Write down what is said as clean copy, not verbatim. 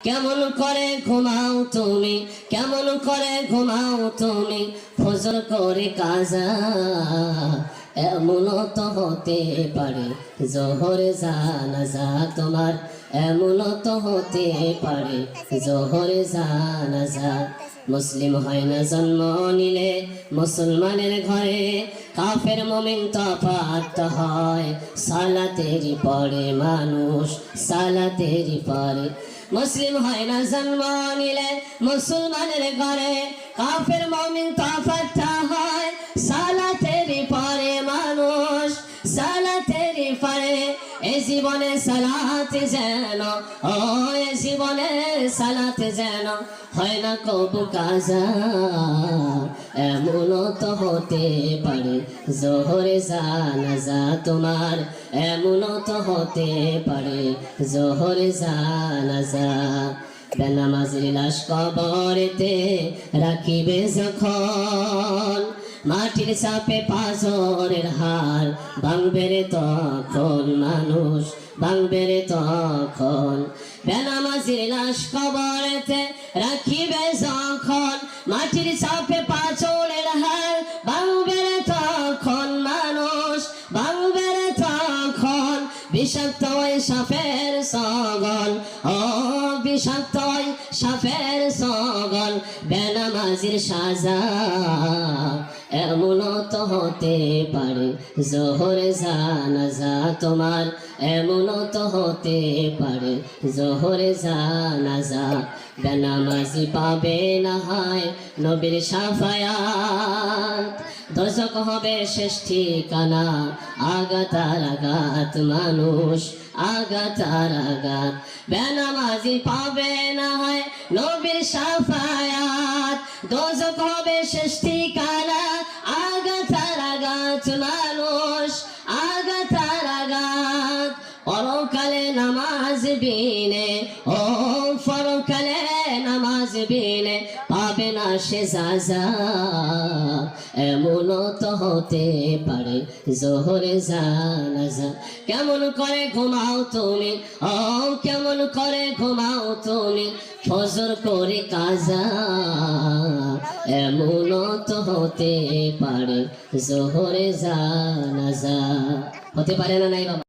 কেমন করে ঘুমাও তুমি, কেমন করে ঘুমাও তুমি, ফজর করে কাজা। এমন তো হতে পারে জোহর জানাজা তোমার, এমন তো হতে পারে জোহর জানাজা। মুসলিম হয় না জন্ম নিলে মুসলমানের ঘরে, কাফের মুমিন তফাৎ হয় সালাতেরই পরে মানুষ, সালাতেরই পরে। মুসলিম হয় না জন্ম নিলে মুসলমানের ঘরে, কাফের মুমিন তফাৎ হয় সালাতেরই পরে মানুষ, সালাতেরই পরে। এ জীবনে সালাত যেন, ও এ জীবনে সালাত যেন হয় না কবু কাজা। এমন তো হতে পারে জোহরে জানাজা তোমার, এমন তো হতে পারে জোহরে জানাজা। বেনামাজির লাশ কবরেতে রাখিবে যখন, মাটির চাপে পাঁজরের হার ভাঙবে রে তখন মানুষ, ভাঙবে রে তখন। বেনামাজির লাশ কবরেতে রাখিবে যখন, মাটির চাপে পাঁজরের হার ভাঙবে রে তখন মানুষ, ভাঙবে রে তখন। বিষাক্ত ওই সাপের ছগল, ও বিষাক্ত ওই সাপের ছগল বেনামাজির সাজা। এমন তো হতে পারে জোহরে জানাজা তোমার, এমন তো হতে পারে জোহরে জানাজা। বেনামাজি পাবে না হয় নবীর শাফায়াত, দোজখ হবে শেষ ঠিকানা, আগাতার আঘাত মানুষ, আগাতার আঘাত। বেনামাজি পাবে না হয় নবীর শাফায়াত, দোজখ হবে শেষ ঠিকানা, আগাতার আঘাত মানুষ, আগাতার আঘাত। পরকালে নামাজ বিনে, ও পরকালে নামাজ বিনে পাবে না সে সাজা। এমন তো হতে পারে জোহরে জানাজা। কেমন করে ঘুমাও তুমি, ও কেমন করে ঘুমাও তুমি, ফজর করে কাজা। এমন তো হতে পারে জোহরে জানাজা। হতে পারে না নাই বাবা?